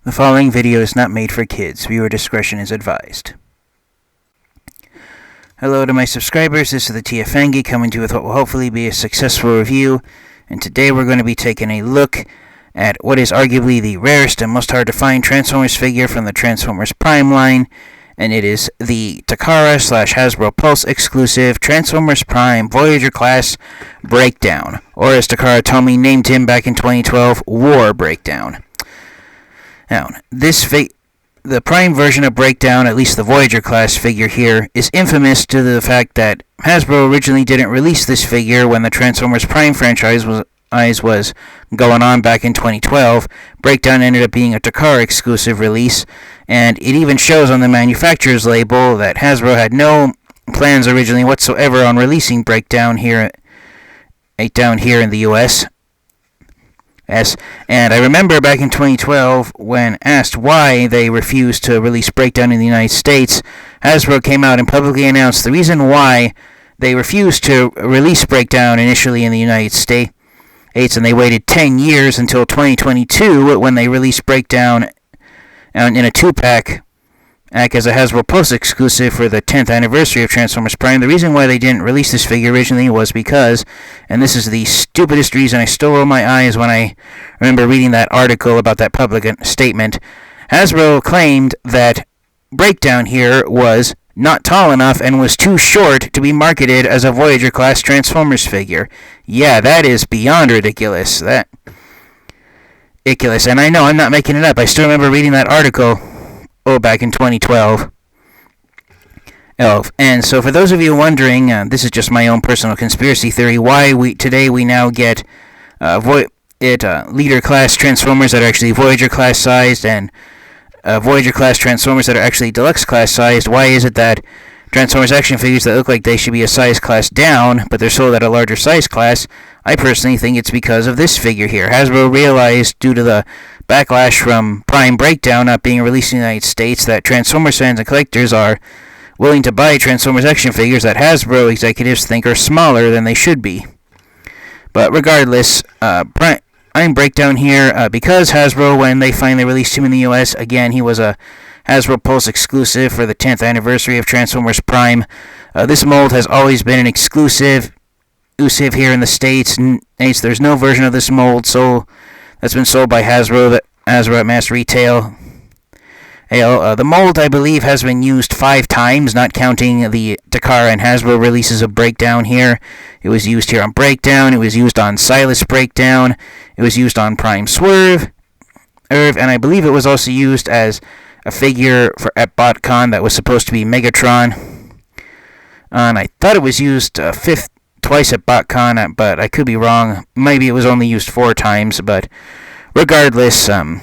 The following video is not made for kids. Viewer discretion is advised. Hello to my subscribers. This is the TFangi coming to you with what will hopefully be a successful review. And today we're going to be taking a look at what is arguably the rarest and most hard to find Transformers figure from the Transformers Prime line. And it is the Takara/Hasbro Pulse exclusive Transformers Prime Voyager class Breakdown. Or as Takara Tomy named him back in 2012, War Breakdown. Now, the Prime version of Breakdown, at least the Voyager class figure here, is infamous due to the fact that Hasbro originally didn't release this figure when the Transformers Prime franchise was going on back in 2012. Breakdown ended up being a Takara exclusive release, and it even shows on the manufacturer's label that Hasbro had no plans originally whatsoever on releasing Breakdown down here in the US. And I remember back in 2012, when asked why they refused to release Breakdown in the United States, Hasbro came out and publicly announced the reason why they refused to release Breakdown initially in the United States, and they waited 10 years until 2022 when they released Breakdown in a 2-pack as a Hasbro Pulse exclusive for the 10th anniversary of Transformers Prime. The reason why they didn't release this figure originally was because, and this is the stupidest reason, I still roll my eyes when I remember reading that article about that public statement. Hasbro claimed that Breakdown here was not tall enough and was too short to be marketed as a Voyager class Transformers figure. Yeah, that is beyond ridiculous. Ridiculous. And I know I'm not making it up. I still remember reading that article back in 2012. And so for those of you wondering, this is just my own personal conspiracy theory, why today we now get leader class Transformers that are actually Voyager class sized and Voyager class Transformers that are actually Deluxe class sized. Why is it that Transformers action figures that look like they should be a size class down, but they're sold at a larger size class? I personally think it's because of this figure here. Hasbro realized, due to the backlash from Prime Breakdown not being released in the United States, that Transformers fans and collectors are willing to buy Transformers action figures that Hasbro executives think are smaller than they should be. But regardless, Prime Breakdown here, because Hasbro, when they finally released him in the US, again, he was a Hasbro Pulse exclusive for the 10th anniversary of Transformers Prime. This mold has always been an exclusive here in the States. There's no version of this mold that's been sold by Hasbro at mass retail. The mold, I believe, has been used 5 times, not counting the Takara and Hasbro releases of Breakdown here. It was used here on Breakdown, it was used on Silas Breakdown, it was used on Prime Swerve, and I believe it was also used as a figure at BotCon that was supposed to be Megatron. And I thought it was used twice at BotCon, but I could be wrong. Maybe it was only used 4 times, but regardless, I'm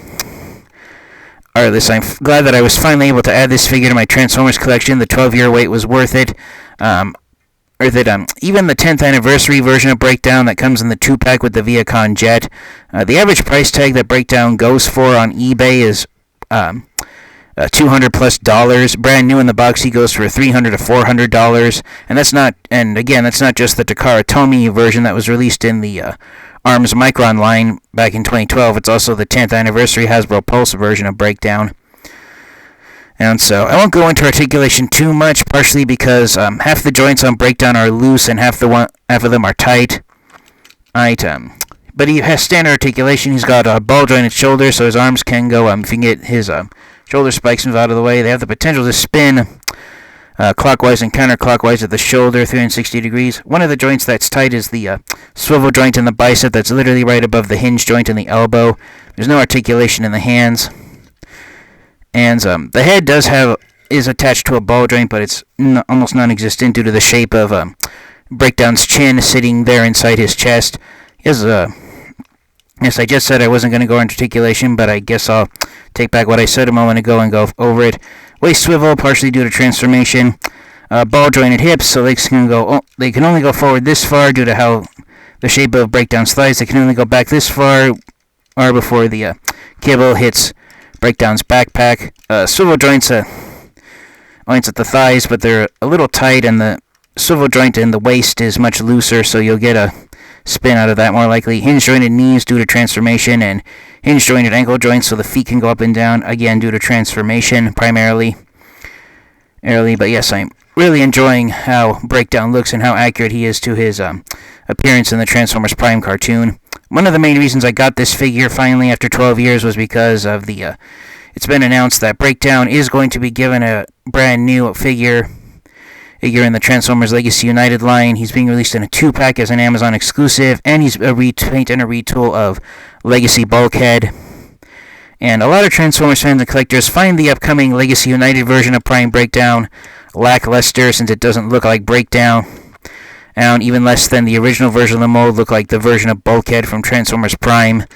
glad that I was finally able to add this figure to my Transformers collection. The 12-year wait was worth it. Even the 10th anniversary version of Breakdown that comes in the 2-pack with the Viacon jet, the average price tag that Breakdown goes for on eBay is $200+. Brand new in the box, he goes for $300 to $400, and that's not just the Takara Tomy version that was released in the ARMS Micron line back in 2012. It's also the 10th anniversary Hasbro Pulse version of Breakdown. And so I won't go into articulation too much, partially because half the joints on Breakdown are loose and half of them are tight. But he has standard articulation. He's got a ball jointed shoulder, so his arms can go. If you can get his shoulder spikes out of the way, they have the potential to spin clockwise and counterclockwise at the shoulder, 360 degrees. One of the joints that's tight is the swivel joint in the bicep that's literally right above the hinge joint in the elbow. There's no articulation in the hands. And the head is attached to a ball joint, but it's almost non-existent due to the shape of Breakdown's chin sitting there inside his chest. He has yes, I just said I wasn't going to go into articulation, but I guess I'll take back what I said a moment ago and go over it. Waist swivel, partially due to transformation. Ball jointed hips, so they can only go forward this far due to how the shape of Breakdown's thighs. They can only go back this far, or before the kibble hits Breakdown's backpack. Swivel joints at the thighs, but they're a little tight, and the swivel joint in the waist is much looser, so you'll get a spin out of that more likely. Hinge jointed knees due to transformation, and hinge jointed ankle joints so the feet can go up and down, again due to transformation primarily. But yes, I'm really enjoying how Breakdown looks and how accurate he is to his appearance in the Transformers Prime cartoon. One of the main reasons I got this figure finally after 12 years was because of the it's been announced that Breakdown is going to be given a brand new figure in the Transformers Legacy United line. He's being released in a 2-pack as an Amazon exclusive, and he's a repaint and a retool of Legacy Bulkhead. And a lot of Transformers fans and collectors find the upcoming Legacy United version of Prime Breakdown lackluster, since it doesn't look like Breakdown, and even less than the original version of the mold look like the version of Bulkhead from Transformers Prime.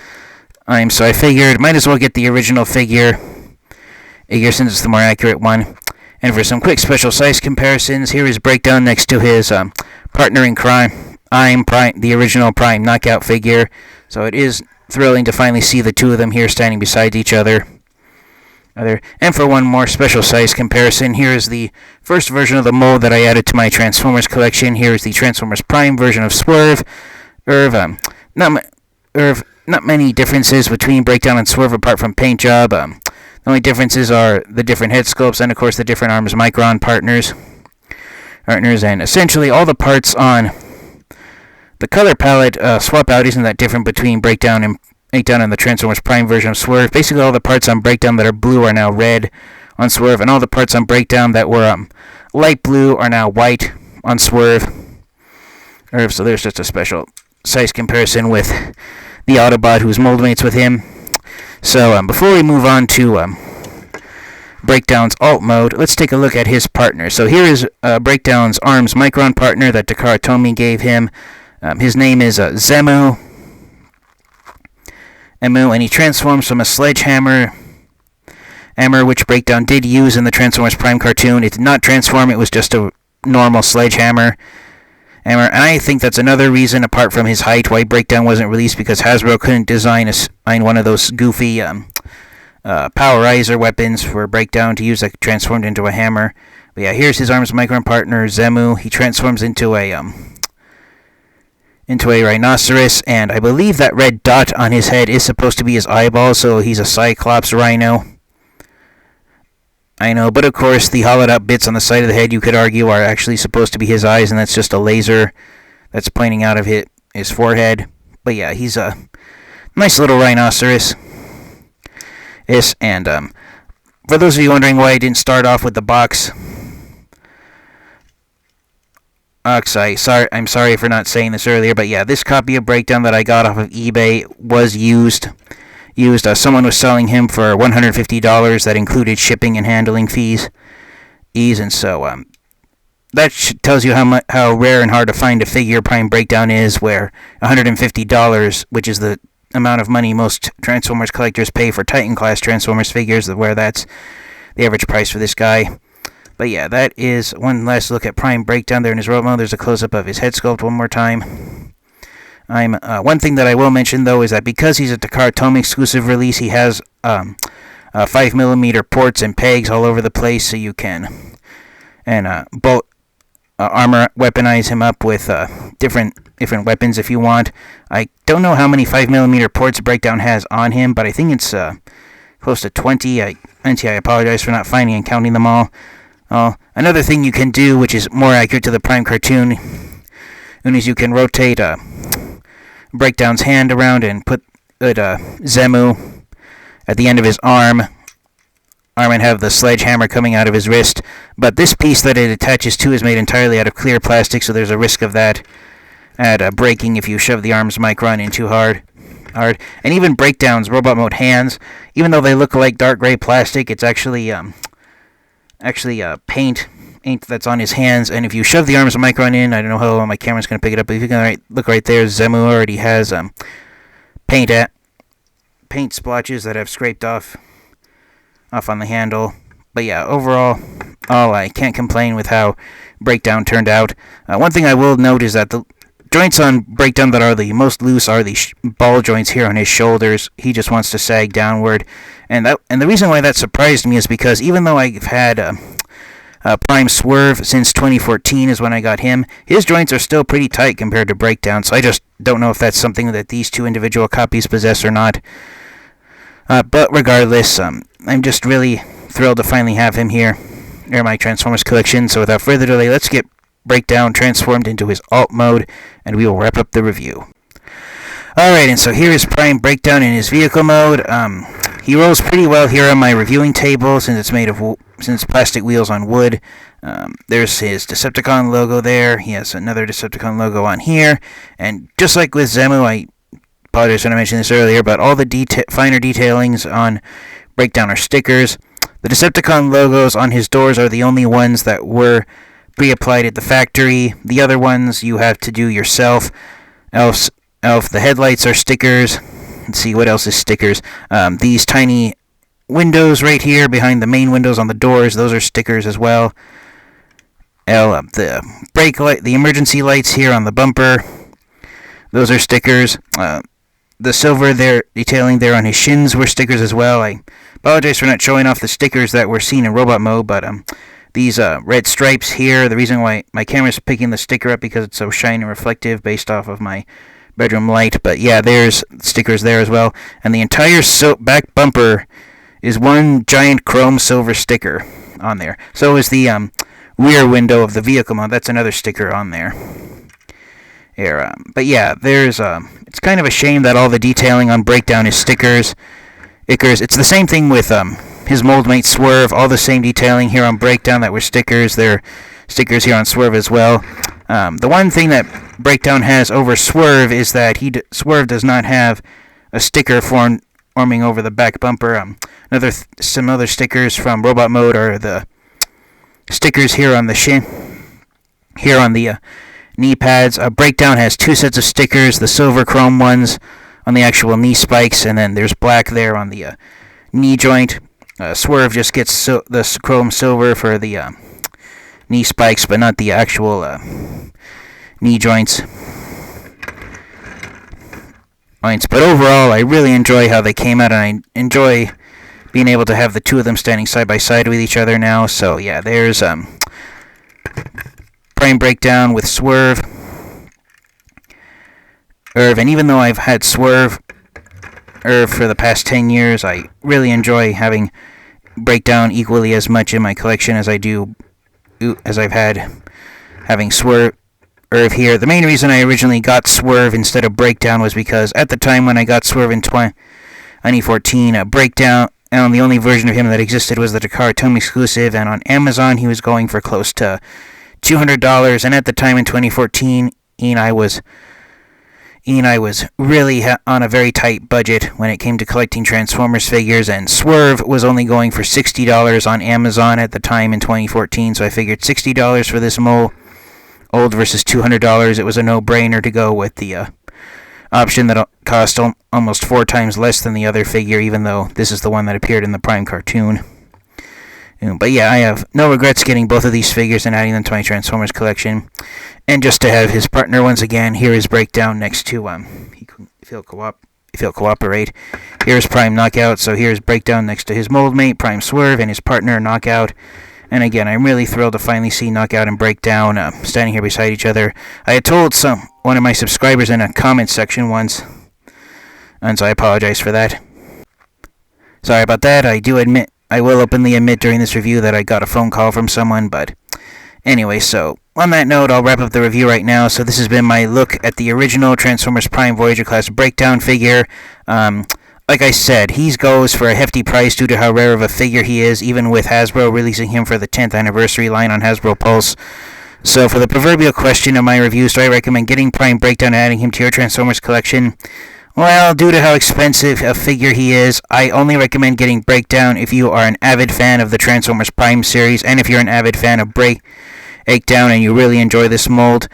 So I figured might as well get the original figure since it's the more accurate one. And for some quick special size comparisons, here is Breakdown next to his partner in crime, Prime, the original Prime knockout figure. So it is thrilling to finally see the two of them here standing beside each other. And for one more special size comparison, here is the first version of the mold that I added to my Transformers collection. Here is the Transformers Prime version of Swerve. Not many differences between Breakdown and Swerve apart from paint job. The only differences are the different head sculpts and, of course, the different arms Micron partners. And essentially all the parts on the color palette swap out isn't that different between Breakdown and the Transformers Prime version of Swerve. Basically, all the parts on Breakdown that are blue are now red on Swerve, and all the parts on Breakdown that were light blue are now white on Swerve. So there's just a special size comparison with the Autobot who's mold mates with him. So before we move on to Breakdown's alt mode, let's take a look at his partner. So here is Breakdown's ARMS Micron partner that Takara Tomy gave him. His name is Zemu, and he transforms from a sledgehammer, which Breakdown did use in the Transformers Prime cartoon. It did not transform, it was just a normal sledgehammer. And I think that's another reason, apart from his height, why Breakdown wasn't released, because Hasbro couldn't design one of those goofy powerizer weapons for Breakdown to use that transformed into a hammer. But yeah, here's his ARMS Micron partner, Zemu. He transforms into a rhinoceros, and I believe that red dot on his head is supposed to be his eyeball, so he's a Cyclops rhino. I know, but of course the hollowed out bits on the side of the head, you could argue, are actually supposed to be his eyes, and that's just a laser that's pointing out of his forehead. But yeah, he's a nice little rhinoceros. And for those of you wondering why I didn't start off with the box, I'm sorry for not saying this earlier, but yeah, this copy of Breakdown that I got off of eBay was used. Someone was selling him for $150 that included shipping and handling fees. And so that tells you how rare and hard to find a figure Prime Breakdown is, where $150, which is the amount of money most Transformers collectors pay for Titan class Transformers figures, where that's the average price for this guy. But yeah, that is one last look at Prime Breakdown there in his robot mode. There's a close-up of his head sculpt one more time. One thing that I will mention, though, is that because he's a Takara Tomy exclusive release, he has 5mm ports and pegs all over the place, so you can armor weaponize him up with different weapons if you want. I don't know how many 5mm ports Breakdown has on him, but I think it's close to 20. I apologize for not finding and counting them all. Another thing you can do, which is more accurate to the Prime cartoon, is you can rotate Breakdown's hand around and put Zemu at the end of his arm and have the sledgehammer coming out of his wrist. But this piece that it attaches to is made entirely out of clear plastic, so there's a risk of that breaking if you shove the ARMS Micron in too hard. And even Breakdown's robot mode hands, even though they look like dark gray plastic, it's actually paint that's on his hands. And if you shove the ARMS Micron in, I don't know how my camera's going to pick it up, but if you can look right there, Zemu already has paint splotches that have scraped off on the handle. But yeah, overall, I can't complain with how Breakdown turned out. One thing I will note is that the joints on Breakdown that are the most loose are the ball joints here on his shoulders. He just wants to sag downward, and the reason why that surprised me is because even though I've had Prime Swerve since 2014 is when I got him, his joints are still pretty tight compared to Breakdown, so I just don't know if that's something that these two individual copies possess or not. But regardless, I'm just really thrilled to finally have him here in my Transformers collection. So without further delay, let's get Breakdown transformed into his alt mode, and we will wrap up the review. Alright, and so here is Prime Breakdown in his vehicle mode. He rolls pretty well here on my reviewing table since it's made of since plastic wheels on wood. There's his Decepticon logo there. He has another Decepticon logo on here, and just like with Zemu, I apologize when I mentioned this earlier, but all the finer detailings on Breakdown are stickers. The Decepticon logos on his doors are the only ones that were pre-applied at the factory. The other ones you have to do yourself. Elf, the headlights are stickers. Let's see, what else is stickers? These tiny windows right here behind the main windows on the doors, those are stickers as well. The brake light, the emergency lights here on the bumper, those are stickers. The silver there, detailing there on his shins were stickers as well. I apologize for not showing off the stickers that were seen in robot mode, but these red stripes here, the reason why my camera's picking the sticker up because it's so shiny and reflective based off of my bedroom light. But yeah, there's stickers there as well. And the entire back bumper is one giant chrome silver sticker on there. So is the rear window of the vehicle mode. That's another sticker on there. Here, but yeah, there's it's kind of a shame that all the detailing on Breakdown is stickers. It's the same thing with his mold mate Swerve, all the same detailing here on Breakdown that were stickers. There are stickers here on Swerve as well. The one thing that Breakdown has over Swerve is that Swerve does not have a sticker forming over the back bumper. Some other stickers from Robot Mode are the stickers here on the here on the knee pads. Breakdown has two sets of stickers, the silver chrome ones on the actual knee spikes, and then there's black there on the knee joint. Swerve just gets the chrome silver for the knee spikes, but not the actual knee joints. But overall, I really enjoy how they came out, and I enjoy being able to have the two of them standing side by side with each other now. So yeah, there's Prime Breakdown with Swerve. And even though I've had Swerve for the past 10 years, I really enjoy having Breakdown equally as much in my collection as I've had having Swerve here. The main reason I originally got Swerve instead of Breakdown was because at the time when I got Swerve in 2014, Breakdown, and the only version of him that existed was the Takara Tomy exclusive, and on Amazon he was going for close to $200, and at the time in 2014, I was really on a very tight budget when it came to collecting Transformers figures, and Swerve was only going for $60 on Amazon at the time in 2014, so I figured $60 for this mold versus $200, it was a no-brainer to go with the option that cost almost 4 times less than the other figure, even though this is the one that appeared in the Prime cartoon. But yeah, I have no regrets getting both of these figures and adding them to my Transformers collection. And just to have his partner once again, here is Breakdown next to if he'll cooperate. Here's Prime Knockout, so here's Breakdown next to his mold mate, Prime Swerve, and his partner Knockout. And again, I'm really thrilled to finally see Knockout and Breakdown standing here beside each other. I had told one of my subscribers in a comment section once, and so I apologize for that. Sorry about that. I will openly admit during this review that I got a phone call from someone, but anyway, so on that note, I'll wrap up the review right now. So this has been my look at the original Transformers Prime Voyager class Breakdown figure. Like I said, he goes for a hefty price due to how rare of a figure he is, even with Hasbro releasing him for the 10th anniversary line on Hasbro Pulse. So for the proverbial question of my reviews, do I recommend getting Prime Breakdown and adding him to your Transformers collection? Well, due to how expensive a figure he is, I only recommend getting Breakdown if you are an avid fan of the Transformers Prime series, and if you're an avid fan of Breakdown and you really enjoy this mold.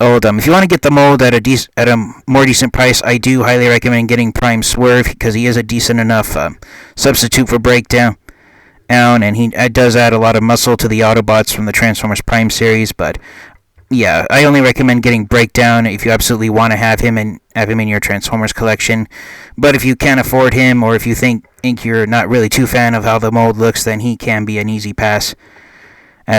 If you want to get the mold at a more decent price, I do highly recommend getting Prime Swerve, because he is a decent enough substitute for Breakdown, and he does add a lot of muscle to the Autobots from the Transformers Prime series. But yeah, I only recommend getting Breakdown if you absolutely want to have him in your Transformers collection. But if you can't afford him, or if you think you're not really too fan of how the mold looks, then he can be an easy pass.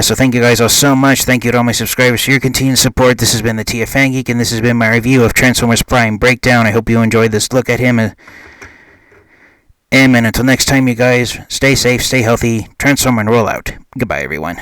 So thank you guys all so much. Thank you to all my subscribers for your continued support. This has been the TF Geek, and this has been my review of Transformers Prime Breakdown. I hope you enjoyed this look at him. And until next time, you guys, stay safe, stay healthy, transform and roll out. Goodbye, everyone.